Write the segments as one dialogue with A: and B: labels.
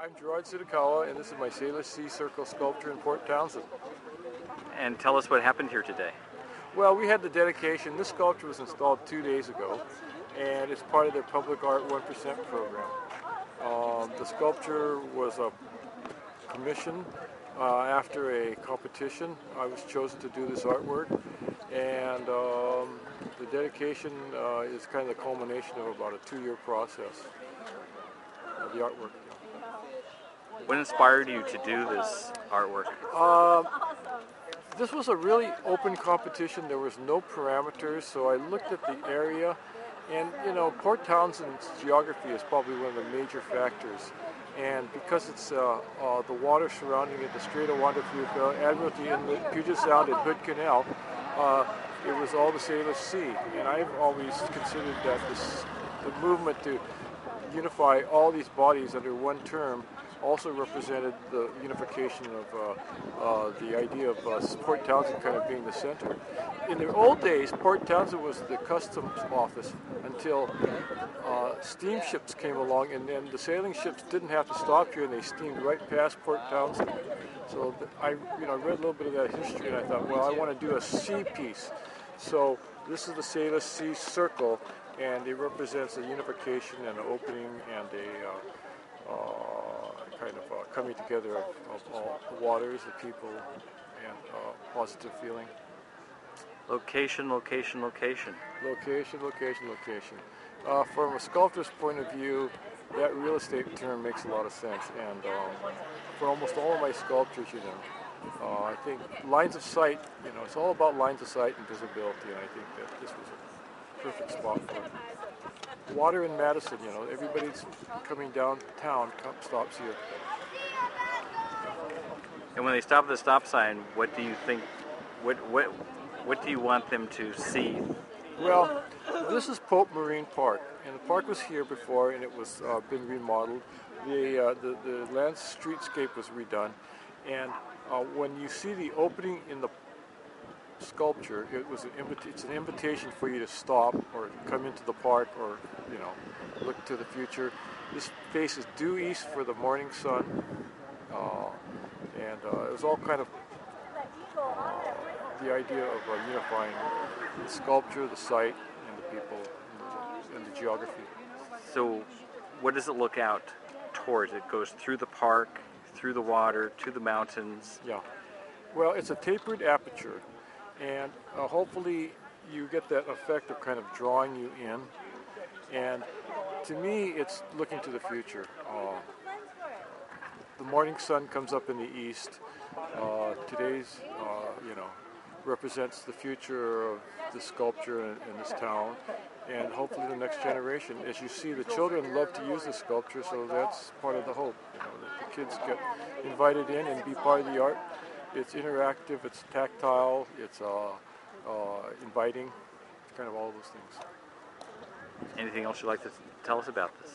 A: I'm Gerard Tsutakawa, and this is my Salish Sea Circle sculpture in Port Townsend.
B: And tell us what happened here today.
A: Well, we had the dedication. This sculpture was installed 2 days ago, and it's part of their Public Art 1% program. The sculpture was a commission after a competition. I was chosen to do this artwork, and the dedication is kind of the culmination of about a 2-year process of the artwork.
B: What inspired you to do this artwork?
A: This was a really open competition. There was no parameters, so I looked at the area, and you know, Port Townsend's geography is probably one of the major factors. And because it's the water surrounding it, the Strait of Juan de Fuca, Admiralty Inlet, Puget Sound, and Hood Canal, it was all the Salish Sea. And I've always considered that the movement to unify all these bodies under one term also represented the unification of the idea of Port Townsend kind of being the center. In the old days, Port Townsend was the customs office until steamships came along, and then the sailing ships didn't have to stop here, and they steamed right past Port Townsend. So I read a little bit of that history, and I thought, well, I want to do a sea piece. So this is the Salish Sea Circle, and it represents a unification and an opening and a kind of coming together of all the waters, the people, and positive feeling.
B: Location, location, location.
A: Location, location, location. From a sculptor's point of view, that real estate term makes a lot of sense. And for almost all of my sculptures, you know, I think lines of sight, you know, it's all about lines of sight and visibility, and I think that this was a perfect spot for it. Water in Madison, you know, everybody's coming downtown, stops here.
B: And when they stop at the stop sign, what do you think, what do you want them to see?
A: Well, this is Pope Marine Park, and the park was here before, and it was been remodeled. The land streetscape was redone, and when you see the opening in the sculpture, it's an invitation for you to stop or come into the park, or you know, look to the future. This faces due east for the morning sun, and it was all kind of the idea of unifying the sculpture, the site, and the people, and the geography.
B: So what does it look out towards? It goes through the park, through the water, to the mountains?
A: Yeah. Well, it's a tapered aperture, and hopefully you get that effect of kind of drawing you in. And to me, it's looking to the future. The morning sun comes up in the east. Today's, you know, represents the future of the sculpture in this town, and hopefully the next generation. As you see, the children love to use the sculpture, so that's part of the hope. You know, that the kids get invited in and be part of the art. It's interactive, it's tactile, it's inviting, kind of all those things.
B: Anything else you'd like to tell us about this?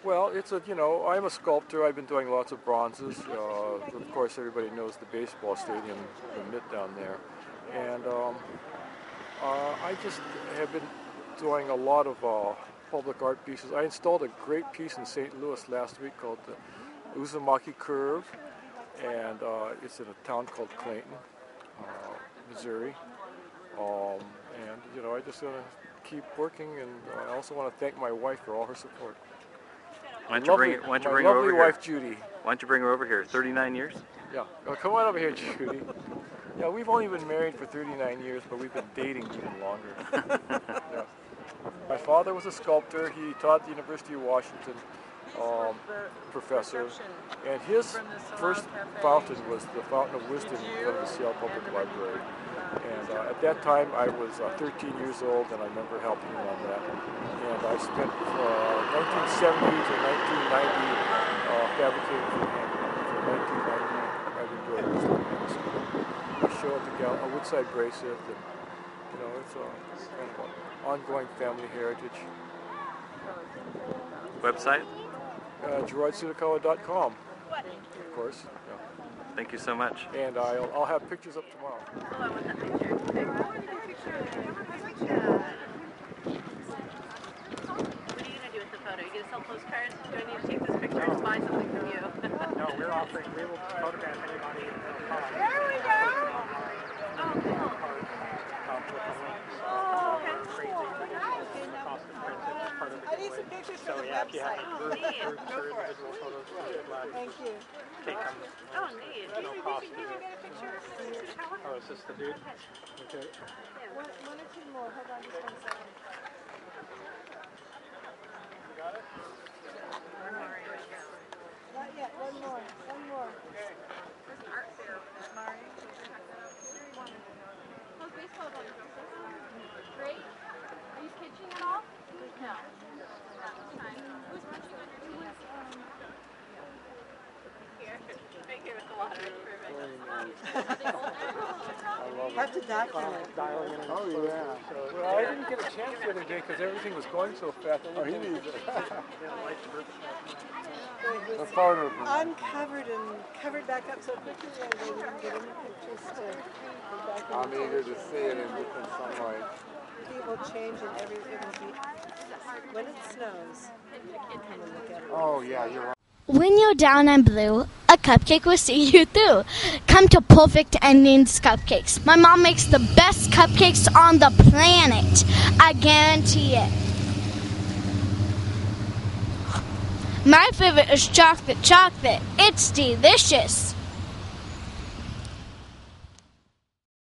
A: Well, it's a, you know, I'm a sculptor. I've been doing lots of bronzes. Of course, everybody knows the baseball stadium, the mitt down there. And I just have been doing a lot of public art pieces. I installed a great piece in St. Louis last week called the Uzumaki Curve, and it's in a town called Clayton, Missouri. And, you know, I just want to keep working, and I also want to thank my wife for all her support.
B: Why don't you bring her over here?
A: Wife, Judy.
B: Why don't you bring her over here? 39 years?
A: Yeah. Oh, come on over here, Judy. Yeah, we've only been married for 39 years, but we've been dating even longer. Yeah. My father was a sculptor. He taught at the University of Washington, professor, and his first fountain was the Fountain of Wisdom in front of the Seattle Public Library. And at that time, I was 13 years old, and I remember helping him on that. And I spent 1970 to 1990 fabricating for him. From 1990, I've been doing this. I show at the Woodside Bracelet, and you know, it's kind of an ongoing family heritage.
B: Website?
A: GerardTsutakawa.com, of course. Yeah.
B: Thank you so much.
A: And I'll have pictures up tomorrow.
C: Oh, I want that picture. I want to take a picture. What are you going to do with the photo? Are you going to sell postcards? Do I need to take this picture or buy something from you?
D: we're offering, we will photograph anybody at no cost.
C: There we go.
E: I need some pictures for
D: So
E: the
D: yeah, if you have
E: website.
D: group or individual photos,
E: Thank you.
D: take them.
C: Oh, neat.
D: No cost.
C: Can we get a picture of the tower?
D: Oh, is this the dude? Okay.
E: One or two more. Hold on just 1 second. Not yet. One more. One more.
C: There's an art fair. How's baseball going, Joseph? Great. Are you pitching at all? No. That's fine. Who's pitching on your team? Here. Right here with the water. Perfect.
E: Have to document.
D: Dialing in.
A: Oh, yeah. Well, I didn't get a chance the other day because everything was going so fast. Oh, he needs it.
E: It was uncovered and covered back up so quickly that they didn't get any pictures to go back.
A: I'm eager to see it in different sunlight.
E: It will change and it will be, when it snows, come and look at it.
A: Oh, yeah, you're right.
F: When you're down and blue, a cupcake will see you through. Come to Perfect Endings Cupcakes. My mom makes the best cupcakes on the planet. I guarantee it. My favorite is chocolate chocolate. It's delicious.